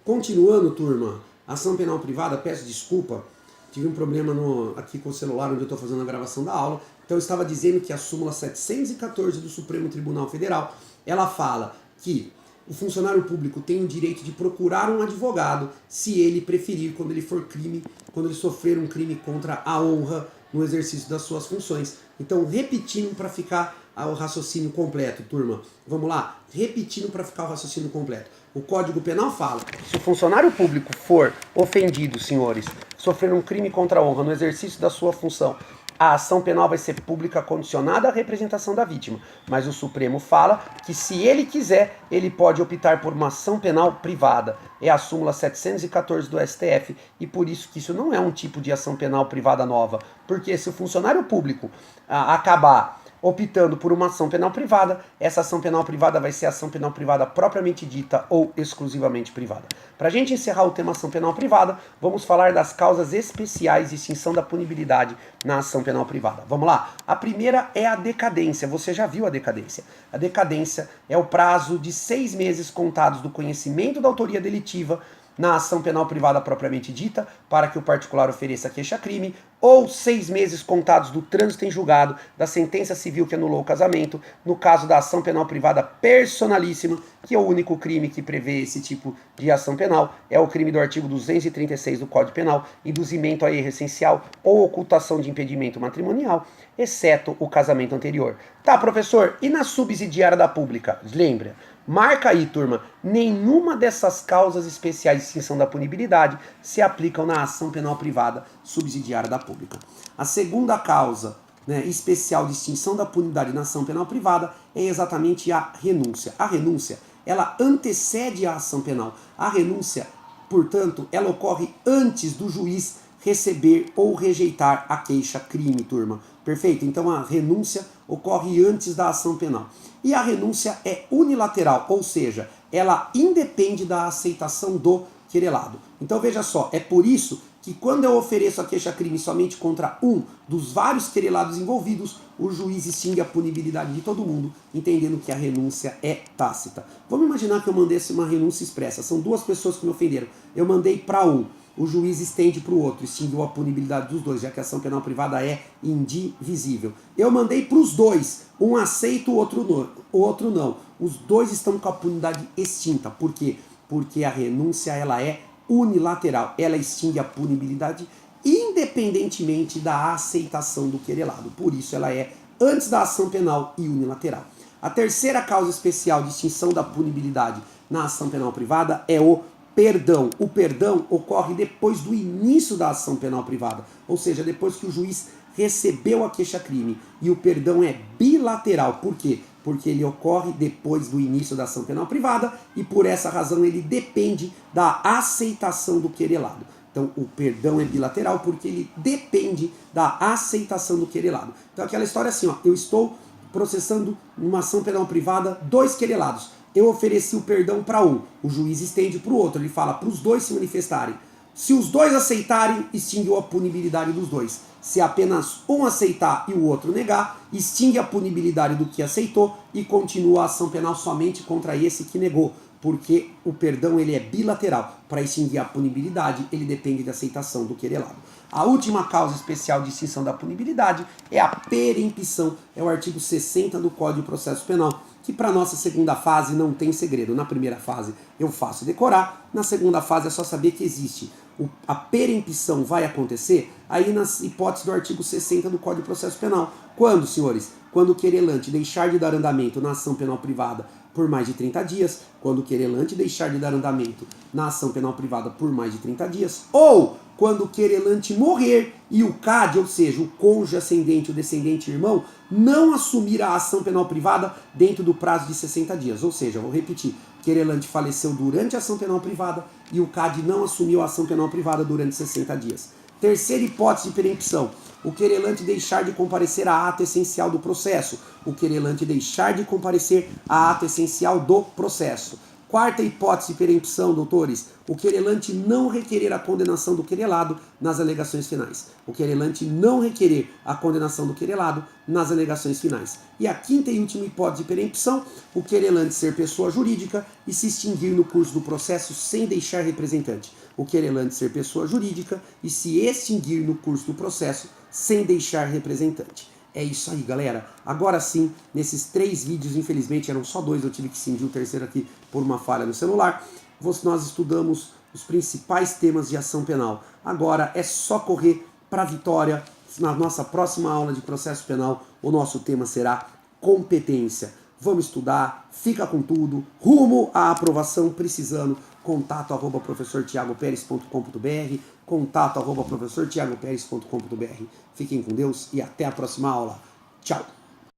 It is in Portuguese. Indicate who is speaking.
Speaker 1: Continuando, turma, ação penal privada, peço desculpa, tive um problema aqui com o celular onde eu estou fazendo a gravação da aula, então eu estava dizendo que a súmula 714 do Supremo Tribunal Federal, ela fala que o funcionário público tem o direito de procurar um advogado se ele preferir, quando ele sofrer um crime contra a honra no exercício das suas funções. Então, repetindo para ficar o raciocínio completo, turma. Vamos lá? Repetindo para ficar o raciocínio completo. O Código Penal fala, se o funcionário público for ofendido, senhores, sofrer um crime contra a honra no exercício da sua função, a ação penal vai ser pública condicionada à representação da vítima. Mas o Supremo fala que se ele quiser, ele pode optar por uma ação penal privada. É a súmula 714 do STF e por isso que isso não é um tipo de ação penal privada nova. Porque se o funcionário público acabar optando por uma ação penal privada, essa ação penal privada vai ser a ação penal privada propriamente dita ou exclusivamente privada. Para a gente encerrar o tema ação penal privada, vamos falar das causas especiais de extinção da punibilidade na ação penal privada. Vamos lá? A primeira é a decadência. Você já viu a decadência? A decadência é o prazo de 6 meses contados do conhecimento da autoria delitiva na ação penal privada propriamente dita, para que o particular ofereça queixa-crime, ou 6 meses contados do trânsito em julgado da sentença civil que anulou o casamento, no caso da ação penal privada personalíssima, que é o único crime que prevê esse tipo de ação penal, é o crime do artigo 236 do Código Penal, induzimento a erro essencial ou ocultação de impedimento matrimonial, exceto o casamento anterior. Tá, professor, e na subsidiária da pública? Lembra? Marca aí, turma, nenhuma dessas causas especiais de extinção da punibilidade se aplicam na ação penal privada subsidiária da pública. A segunda causa, especial de extinção da punibilidade na ação penal privada é exatamente a renúncia. A renúncia, ela antecede a ação penal. A renúncia, portanto, ela ocorre antes do juiz receber ou rejeitar a queixa-crime, turma. Perfeito? Então a renúncia ocorre antes da ação penal. E a renúncia é unilateral, ou seja, ela independe da aceitação do querelado. Então veja só, é por isso que quando eu ofereço a queixa-crime somente contra um dos vários querelados envolvidos, o juiz extingue a punibilidade de todo mundo, entendendo que a renúncia é tácita. Vamos imaginar que eu mandasse uma renúncia expressa. São duas pessoas que me ofenderam. Eu mandei para um. O juiz estende para o outro, extinguiu a punibilidade dos dois, já que a ação penal privada é indivisível. Eu mandei para os dois, um aceita, o outro não. Os dois estão com a punibilidade extinta. Por quê? Porque a renúncia ela é unilateral, ela extingue a punibilidade independentemente da aceitação do querelado. Por isso ela é antes da ação penal e unilateral. A terceira causa especial de extinção da punibilidade na ação penal privada é o perdão. O perdão ocorre depois do início da ação penal privada, ou seja, depois que o juiz recebeu a queixa-crime. E o perdão é bilateral. Por quê? Porque ele ocorre depois do início da ação penal privada e por essa razão ele depende da aceitação do querelado. Então o perdão é bilateral porque ele depende da aceitação do querelado. Então aquela história assim, eu estou processando numa ação penal privada 2 querelados. Eu ofereci o perdão para um, o juiz estende para o outro, ele fala para os dois se manifestarem. Se os dois aceitarem, extinguiu a punibilidade dos dois. Se apenas um aceitar e o outro negar, extingue a punibilidade do que aceitou e continua a ação penal somente contra esse que negou, porque o perdão ele é bilateral. Para extinguir a punibilidade, ele depende da aceitação do querelado. A última causa especial de extinção da punibilidade é a perempção, é o artigo 60 do Código de Processo Penal, que para nossa segunda fase não tem segredo. Na primeira fase eu faço decorar, na segunda fase é só saber que existe. A perempção vai acontecer aí nas hipóteses do artigo 60 do Código de Processo Penal. Quando, senhores? Quando o querelante deixar de dar andamento na ação penal privada por mais de 30 dias, quando o querelante deixar de dar andamento na ação penal privada por mais de 30 dias, ou quando o querelante morrer e o CAD, ou seja, o cônjuge ascendente, o descendente irmão, não assumir a ação penal privada dentro do prazo de 60 dias. Ou seja, vou repetir, o querelante faleceu durante a ação penal privada e o CAD não assumiu a ação penal privada durante 60 dias. Terceira hipótese de perempção, o querelante deixar de comparecer à ata essencial do processo. O querelante deixar de comparecer à ata essencial do processo. Quarta hipótese de perempção, doutores, o querelante não requerer a condenação do querelado nas alegações finais. O querelante não requerer a condenação do querelado nas alegações finais. E a quinta e última hipótese de perempção, o querelante ser pessoa jurídica e se extinguir no curso do processo sem deixar representante. O querelante ser pessoa jurídica e se extinguir no curso do processo sem deixar representante. É isso aí, galera. Agora sim, nesses 3 vídeos, infelizmente eram só 2, eu tive que cindir o terceiro aqui por uma falha no celular. Nós estudamos os principais temas de ação penal. Agora é só correr para a vitória. Na nossa próxima aula de processo penal, o nosso tema será competência. Vamos estudar, fica com tudo, rumo à aprovação, precisando, contato@professortiagoperes.com.br, contato@professortiagoperes.com.br. Fiquem com Deus e até a próxima aula. Tchau!